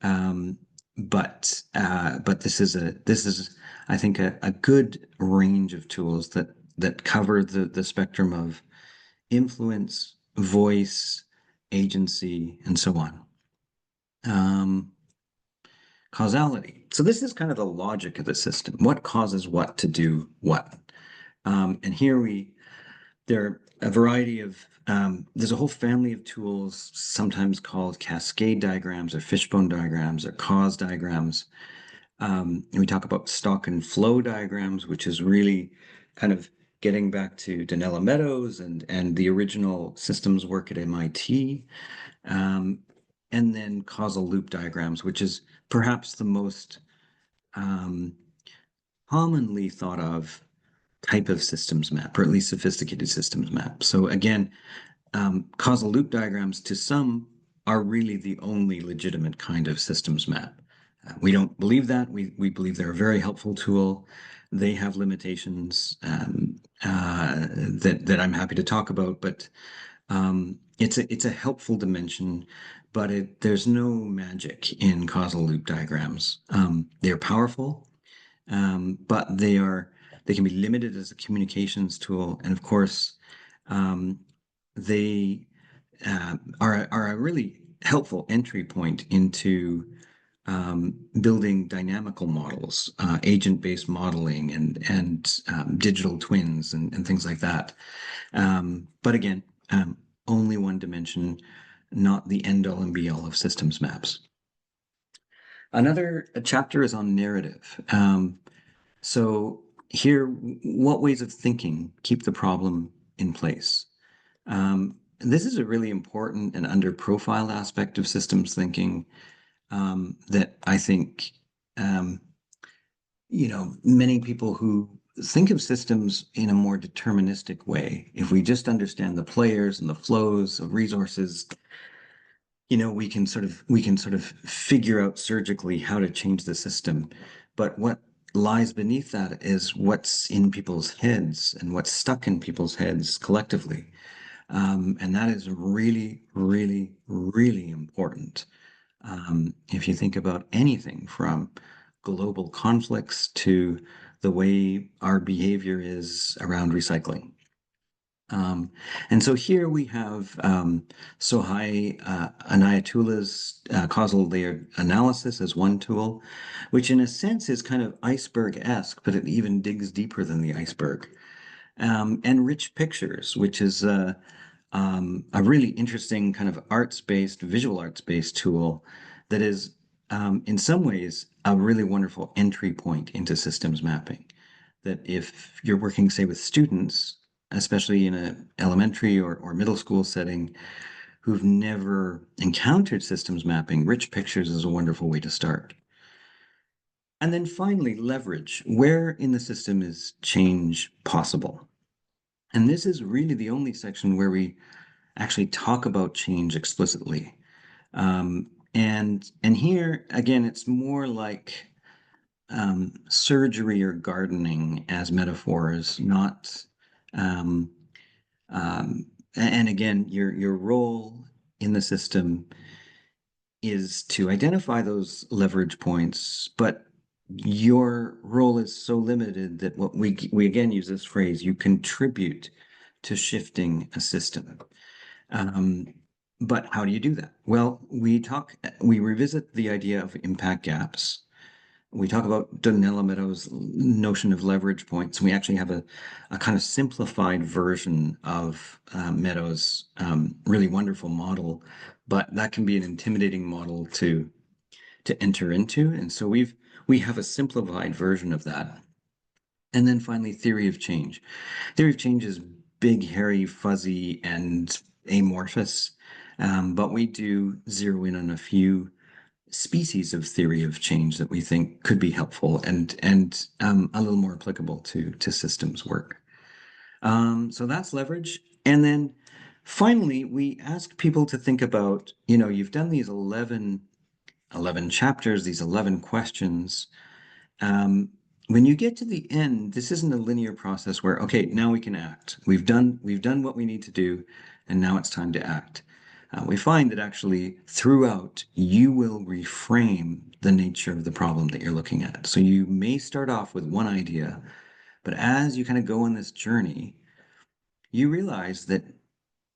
[SPEAKER 2] but this is I think a good range of tools that cover the spectrum of influence, voice, agency, and so on. Causality. So this is kind of the logic of the system. What causes what to do what? And there are a variety of, there's a whole family of tools, sometimes called cascade diagrams or fishbone diagrams or cause diagrams. And we talk about stock and flow diagrams, which is really kind of getting back to Donella Meadows and the original systems work at MIT. And then causal loop diagrams, which is perhaps the most commonly thought of type of systems map, or at least sophisticated systems map. So again, causal loop diagrams to some are really the only legitimate kind of systems map. We don't believe that. We believe they're a very helpful tool. They have limitations that I'm happy to talk about, but it's a helpful dimension, but there's no magic in causal loop diagrams. They're powerful, but they can be limited as a communications tool, and of course, they are a really helpful entry point into building dynamical models, agent-based modeling, and digital twins and things like that. But again, only one dimension, not the end-all and be-all of systems maps. Another chapter is on narrative. So here, what ways of thinking keep the problem in place? This is a really important and under-profiled aspect of systems thinking that I think, many people who think of systems in a more deterministic way, if we just understand the players and the flows of resources, we can sort of figure out surgically how to change the system. But what lies beneath that is what's in people's heads and what's stuck in people's heads collectively. And that is really, really, really important. If you think about anything from global conflicts to the way our behavior is around recycling. And so here we have Sohai Anayatullah's causal layer analysis as one tool, which in a sense is kind of iceberg-esque, but it even digs deeper than the iceberg. And Rich Pictures, which is a really interesting kind of visual arts-based tool that is, in some ways, a really wonderful entry point into systems mapping. That if you're working, say, with students, especially in an elementary or middle school setting, who've never encountered systems mapping, Rich Pictures is a wonderful way to start. And then finally, leverage. Where in the system is change possible? And this is really the only section where we actually talk about change explicitly. And here, again, it's more like surgery or gardening as metaphors, not and again, your role in the system is to identify those leverage points, but your role is so limited that what we again use this phrase, you contribute to shifting a system. But how do you do that? Well, we revisit the idea of impact gaps. We talk about Donella Meadows' notion of leverage points. We actually have a kind of simplified version of Meadows' really wonderful model, but that can be an intimidating model to enter into. And so we have a simplified version of that. And then finally, theory of change. Theory of change is big, hairy, fuzzy, and amorphous, but we do zero in on a few species of theory of change that we think could be helpful and a little more applicable to systems work. So that's leverage. And then finally, we ask people to think about, you've done these 11 chapters, these 11 questions. When you get to the end, this isn't a linear process where, okay, now we can act. We've done what we need to do, and now it's time to act. We find that actually throughout, you will reframe the nature of the problem that you're looking at. So you may start off with one idea, but as you kind of go on this journey, you realize that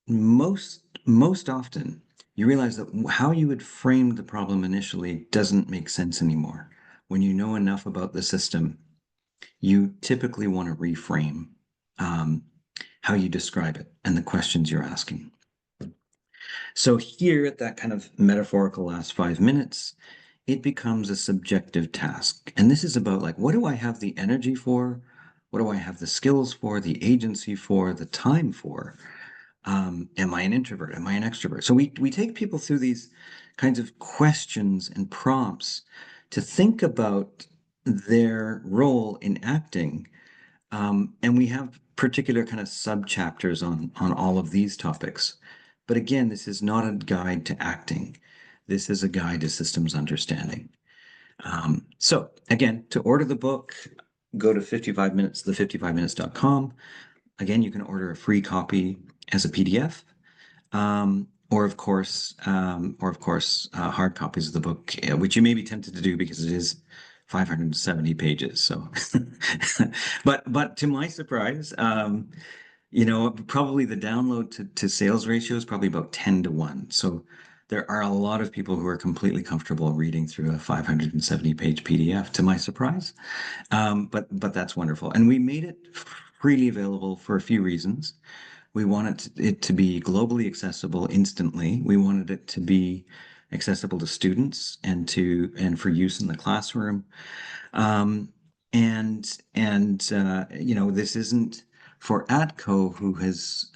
[SPEAKER 2] most often you realize that how you had framed the problem initially doesn't make sense anymore. When you know enough about the system, you typically want to reframe um, how you describe it and the questions you're asking. So here at that kind of metaphorical last 5 minutes, it becomes a subjective task. And this is about like, what do I have the energy for? What do I have the skills for, the agency for, the time for? Am I an introvert? Am I an extrovert? So we take people through these kinds of questions and prompts to think about their role in acting. And we have particular kind of sub chapters on all of these topics. But again, this is not a guide to acting. This is a guide to systems understanding. So again, to order the book, go to 55 minutes, the55minutes.com. Again, you can order a free copy as a PDF, or of course, hard copies of the book, which you may be tempted to do because it is 570 pages. So, but to my surprise, probably the download to sales ratio is probably about 10 to 1. So there are a lot of people who are completely comfortable reading through a 570-page PDF, to my surprise. But that's wonderful. And we made it freely available for a few reasons. We wanted it to be globally accessible instantly. We wanted it to be accessible to students and for use in the classroom. Um, and this isn't for ATCO, who has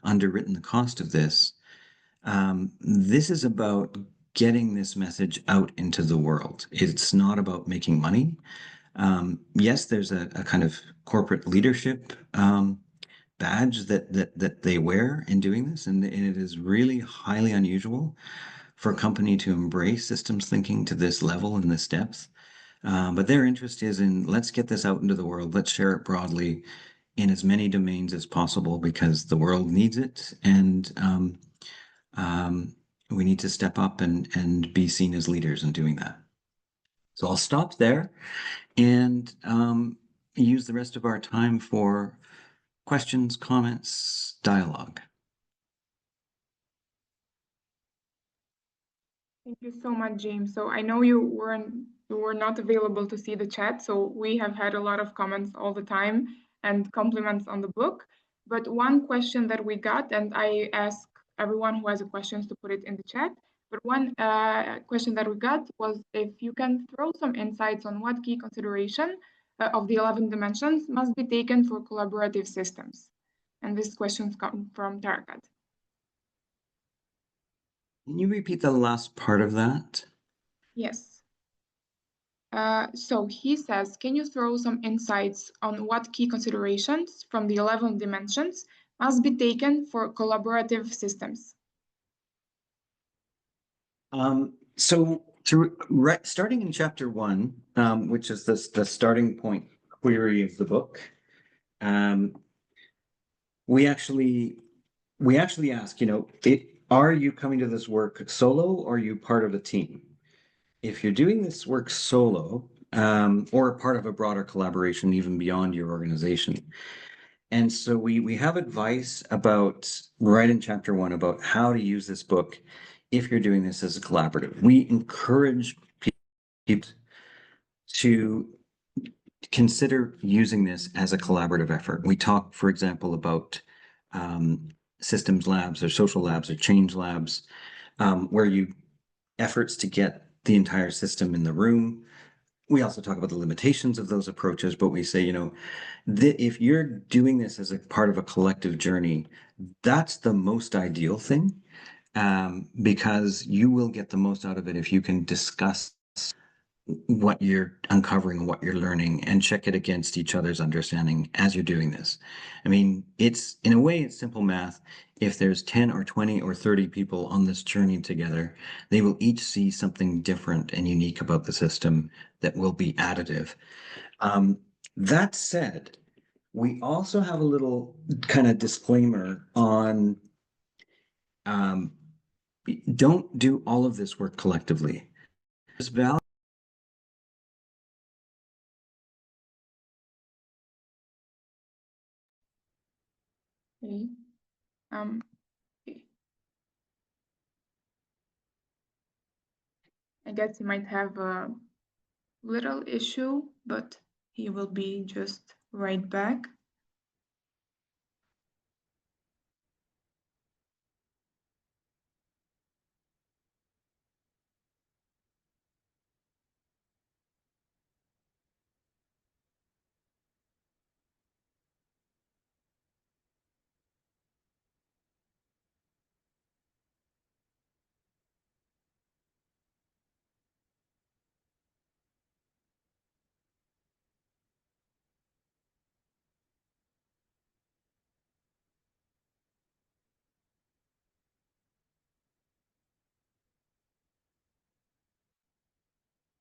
[SPEAKER 2] underwritten the cost of this. This is about getting this message out into the world. It's not about making money. Yes, there's a kind of corporate leadership badge that they wear in doing this, and it is really highly unusual for a company to embrace systems thinking to this level and this depth. But their interest is in let's get this out into the world, let's share it broadly in as many domains as possible because the world needs it, and we need to step up and be seen as leaders in doing that. So I'll stop there and use the rest of our time for questions, comments, dialogue.
[SPEAKER 1] Thank you so much, James. So I know you were not available to see the chat, so we have had a lot of comments all the time and compliments on the book. But one question that we got, and I ask everyone who has a question to put it in the chat. But one question that we got was if you can throw some insights on what key consideration of the 11 dimensions must be taken for collaborative systems. And this question comes from Tarakat.
[SPEAKER 2] Can you repeat the last part of that?
[SPEAKER 1] Yes. So he says, can you throw some insights on what key considerations from the 11 dimensions must be taken for collaborative systems?
[SPEAKER 2] Starting in chapter 1, which is the starting point query of the book, we actually ask, are you coming to this work solo or are you part of a team? If you're doing this work solo, or part of a broader collaboration, even beyond your organization. And so we have advice about right in chapter 1 about how to use this book if you're doing this as a collaborative. We encourage people to consider using this as a collaborative effort. We talk, for example, about systems labs or social labs or change labs, where you efforts to get the entire system in the room. We also talk about the limitations of those approaches, but we say, if you're doing this as a part of a collective journey, that's the most ideal thing. because you will get the most out of it if you can discuss what you're uncovering and what you're learning and check it against each other's understanding as you're doing this. I mean, it's in a way, it's simple math. If there's 10 or 20 or 30 people on this journey together, they will each see something different and unique about the system that will be additive. Um, that said, we also have a little kind of disclaimer on um, don't do all of this work collectively. There's value.
[SPEAKER 1] Okay. Um, okay. I guess he might have a little issue, but he will be just right back.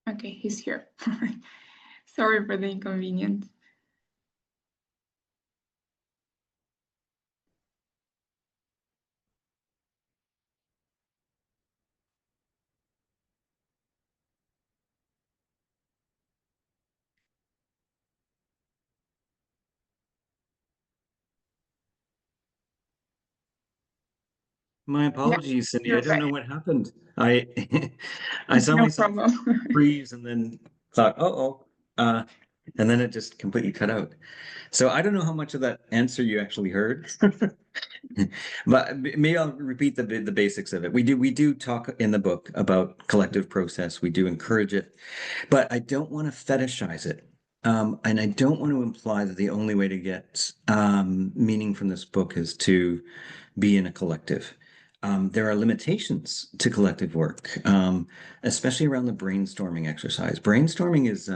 [SPEAKER 1] Okay, he's here. Sorry for the inconvenience.
[SPEAKER 2] My
[SPEAKER 1] Yeah,
[SPEAKER 2] apologies, Cindy. I
[SPEAKER 1] you're
[SPEAKER 2] don't
[SPEAKER 1] back.
[SPEAKER 2] know what happened. I I saw
[SPEAKER 1] No
[SPEAKER 2] myself
[SPEAKER 1] problem.
[SPEAKER 2] freeze and then thought, oh, uh, and then it just completely cut out. So I don't know how much of that answer you actually heard, but maybe I'll repeat the basics of it. We do talk in the book about collective process. We do encourage it, but I don't want to fetishize it. And I don't want to imply that the only way to get meaning from this book is to be in a collective. There are limitations to collective work, especially around the brainstorming exercise. Brainstorming is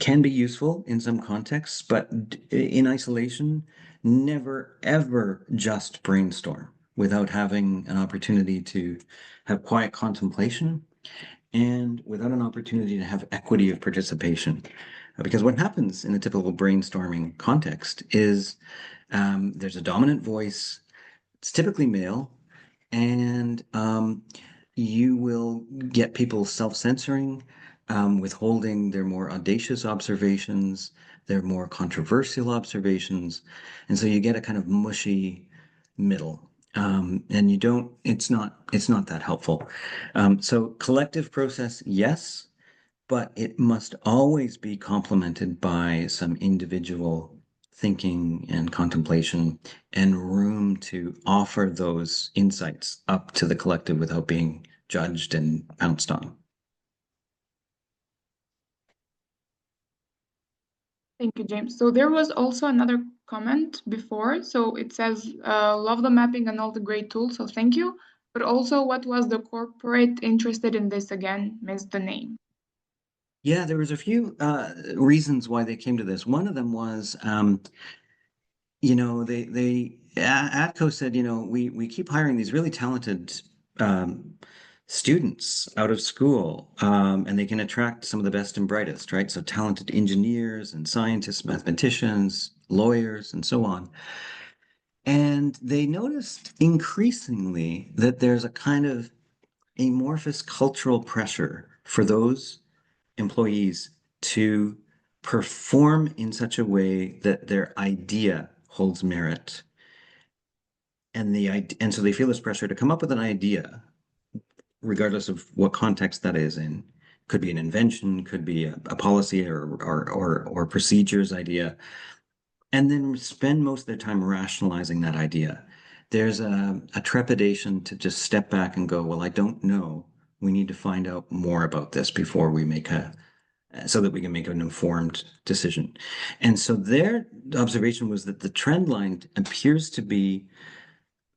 [SPEAKER 2] can be useful in some contexts, but in isolation, never ever just brainstorm without having an opportunity to have quiet contemplation and without an opportunity to have equity of participation. Because what happens in a typical brainstorming context is there's a dominant voice, it's typically male, and you will get people self-censoring, withholding their more audacious observations, their more controversial observations, and so you get a kind of mushy middle. And you don't, it's not that helpful. So collective process, yes, but it must always be complemented by some individual thinking and contemplation and room to offer those insights up to the collective without being judged and pounced on.
[SPEAKER 1] Thank you, James. So there was also another comment before. So it says, love the mapping and all the great tools. So thank you. But also, what was the corporate interested in this again? Missed the name.
[SPEAKER 2] Yeah, there was a few reasons why they came to this. One of them was, ATCO said, we keep hiring these really talented um, students out of school, and they can attract some of the best and brightest, right? So talented engineers and scientists, mathematicians, lawyers, and so on. And they noticed increasingly that there's a kind of amorphous cultural pressure for those employees to perform in such a way that their idea holds merit. And so they feel this pressure to come up with an idea, regardless of what context that is in. Could be an invention, could be a policy or procedures idea, and then spend most of their time rationalizing that idea. There's a trepidation to just step back and go, well, I don't know. We need to find out more about this before we make so that we can make an informed decision. And so their observation was that the trend line appears to be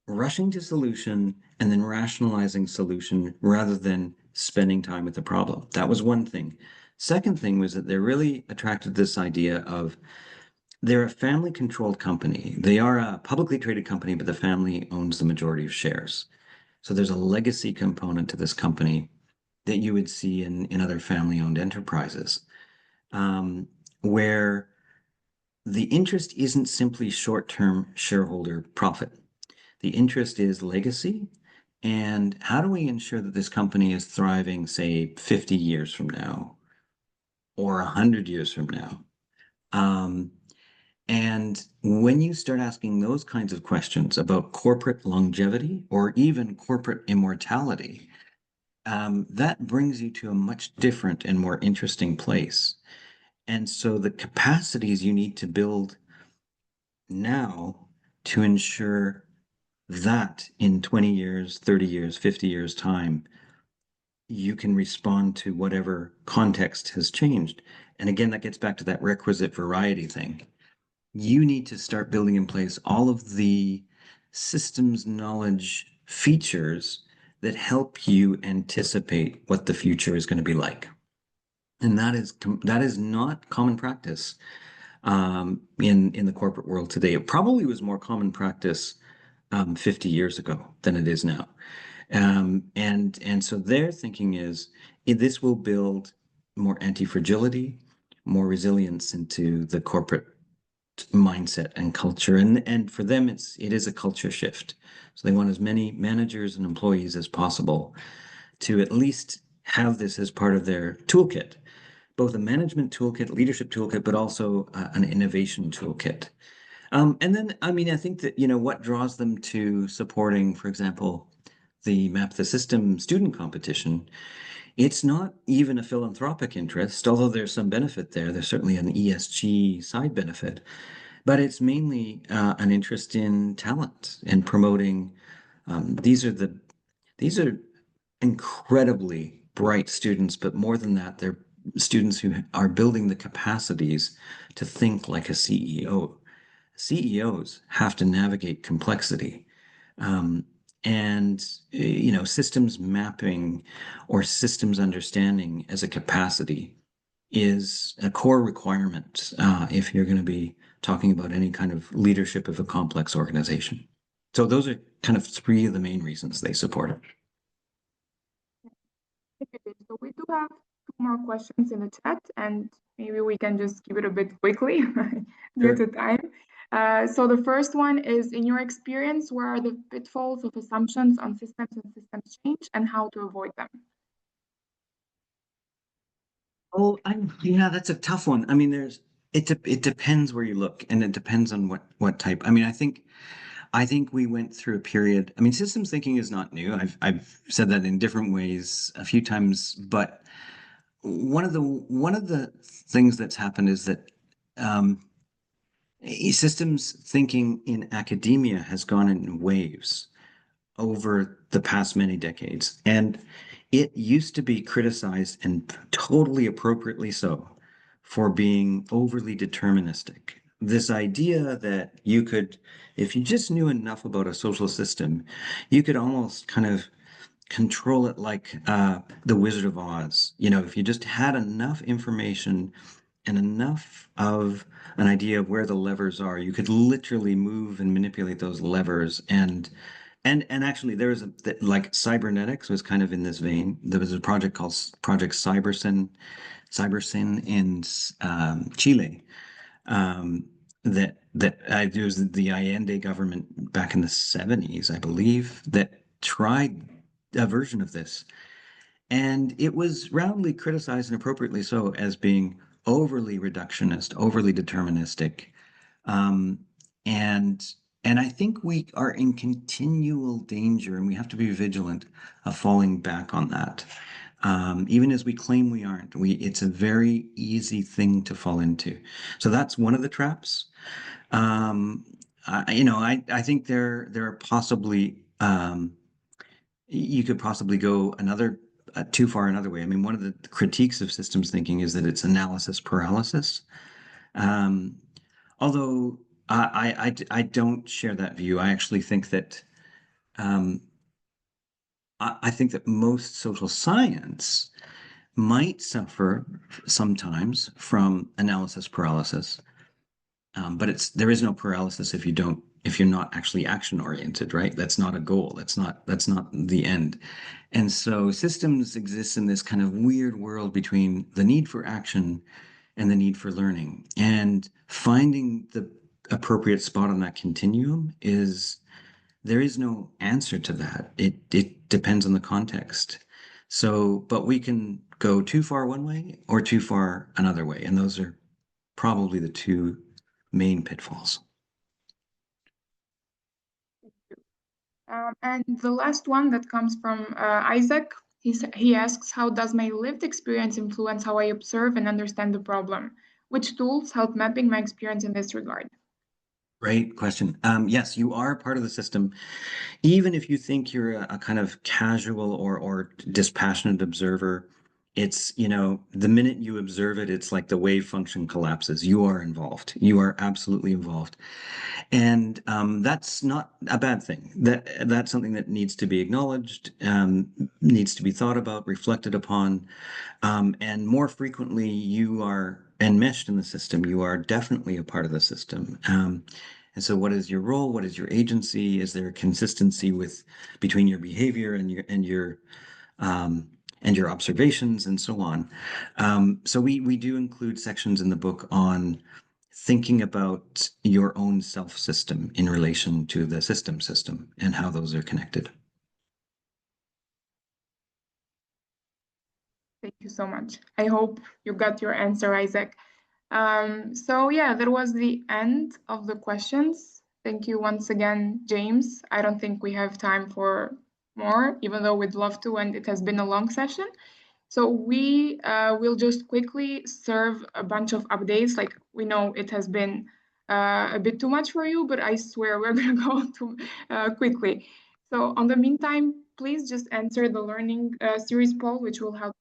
[SPEAKER 2] rushing to solution and then rationalizing solution rather than spending time with the problem. That was one thing. Second thing was that they're really attracted to this idea of they're a family controlled company. They are a publicly traded company, but the family owns the majority of shares. So there's a legacy component to this company that you would see in other family owned enterprises, where the interest isn't simply short term shareholder profit. The interest is legacy. And how do we ensure that this company is thriving, say, 50 years from now or 100 years from now? Um, and when you start asking those kinds of questions about corporate longevity or even corporate immortality, that brings you to a much different and more interesting place. And so the capacities you need to build now to ensure that in 20 years, 30 years, 50 years' time, you can respond to whatever context has changed. And again, that gets back to that requisite variety thing. You need to start building in place all of the systems knowledge features that help you anticipate what the future is going to be like. And that is not common practice in the corporate world today. It probably was more common practice 50 years ago than it is now. And so their thinking is this will build more anti-fragility, more resilience into the corporate mindset and culture. And for them, it is a culture shift. So they want as many managers and employees as possible to at least have this as part of their toolkit, both a management toolkit, leadership toolkit, but also an innovation toolkit. And then, I mean, I think that, what draws them to supporting, for example, the Map the System student competition, it's not even a philanthropic interest, although there's some benefit there. There's certainly an ESG side benefit, but it's mainly an interest in talent and promoting. These are incredibly bright students, but more than that, they're students who are building the capacities to think like a CEO. CEOs have to navigate complexity. Um, and systems mapping or systems understanding as a capacity is a core requirement if you're going to be talking about any kind of leadership of a complex organization. So those are kind of three of the main reasons they support it.
[SPEAKER 1] Okay, so we do have two more questions in the chat, and maybe we can just keep it a bit quickly due
[SPEAKER 2] Sure.
[SPEAKER 1] to time. So the first one is, in your experience, where are the pitfalls of assumptions on systems and systems change, and how to avoid them?
[SPEAKER 2] Oh, yeah, that's a tough one. I mean, it depends where you look, and it depends on what type. I mean, I think we went through a period. I mean, systems thinking is not new. I've said that in different ways a few times, but one of the things that's happened is that um, systems thinking in academia has gone in waves over the past many decades. And it used to be criticized, and totally appropriately so, for being overly deterministic. This idea that you could, if you just knew enough about a social system, you could almost kind of control it like the Wizard of Oz. If you just had enough information and enough of an idea of where the levers are, you could literally move and manipulate those levers. And actually, there was like cybernetics was kind of in this vein. There was a project called Project Cybersyn in Chile. Um, that it was the Allende government back in the 70s, I believe, that tried a version of this. And it was roundly criticized, and appropriately so, as being overly reductionist, overly deterministic. Um, and and I think we are in continual danger, and we have to be vigilant of falling back on that. Even as we claim we aren't, it's a very easy thing to fall into. So that's one of the traps. Um, I think there are possibly you could possibly go another too far another way. I mean, one of the critiques of systems thinking is that it's analysis paralysis. Um, although I don't share that view. I actually think that I think that most social science might suffer sometimes from analysis paralysis. But there is no paralysis if you're not actually action oriented, right? That's not a goal. That's not the end. And so systems exist in this kind of weird world between the need for action and the need for learning. And finding the appropriate spot on that continuum there is no answer to that. It depends on the context. So, but we can go too far one way or too far another way. And those are probably the two main pitfalls.
[SPEAKER 1] And the last one that comes from Isaac, he asks, how does my lived experience influence how I observe and understand the problem? Which tools help mapping my experience in this regard?
[SPEAKER 2] Great question. Yes, you are part of the system. Even if you think you're a kind of casual or dispassionate observer, the minute you observe it, it's like the wave function collapses. You are involved. You are absolutely involved. And that's not a bad thing. That's something that needs to be acknowledged, needs to be thought about, reflected upon, and more frequently, you are enmeshed in the system. You are definitely a part of the system. And so, what is your role? What is your agency? Is there a consistency between your behavior um, and your observations and so on? So we do include sections in the book on thinking about your own self system in relation to the system and how those are connected.
[SPEAKER 1] Thank you so much. I hope you got your answer, Isaac. So yeah, that was the end of the questions. Thank you once again, James. I don't think we have time for more, even though we'd love to, and it has been a long session. So we will just quickly serve a bunch of updates. Like, we know it has been a bit too much for you, but I swear we're gonna go to quickly. So on the meantime, please just answer the learning series poll, which will help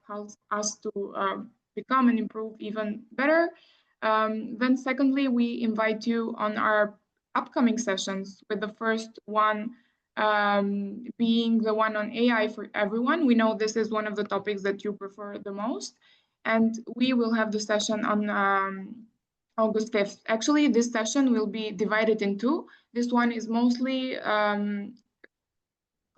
[SPEAKER 1] us to become and improve even better. Then secondly, we invite you on our upcoming sessions, with the first one being the one on AI for everyone. We know this is one of the topics that you prefer the most, and we will have the session on August 5th. Actually, this session will be divided in two. This one is mostly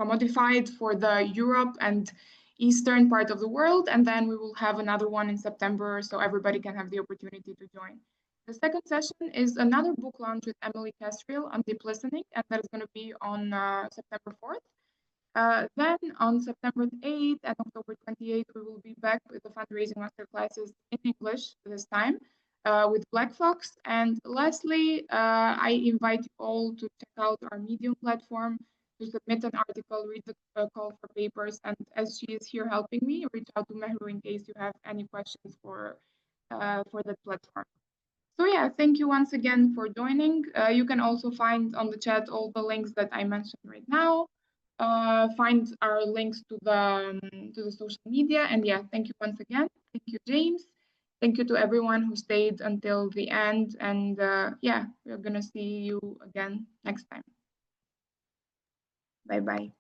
[SPEAKER 1] commodified for the Europe and eastern part of the world, and then we will have another one in September, so everybody can have the opportunity to join. The second session is another book launch with Emily Castriel on deep listening, and that is going to be on September 4th. Then on September 8th and October 28th, we will be back with the fundraising masterclasses in English this time with Black Fox. And lastly, I invite you all to check out our Medium platform, to submit an article, read the call for papers, and as she is here helping me, reach out to Mehru in case you have any questions for that platform. So yeah, thank you once again for joining. You can also find on the chat all the links that I mentioned right now. Find our links to the social media, and yeah, thank you once again. Thank you, James. Thank you to everyone who stayed until the end, and yeah, we're gonna see you again next time. Bye bye.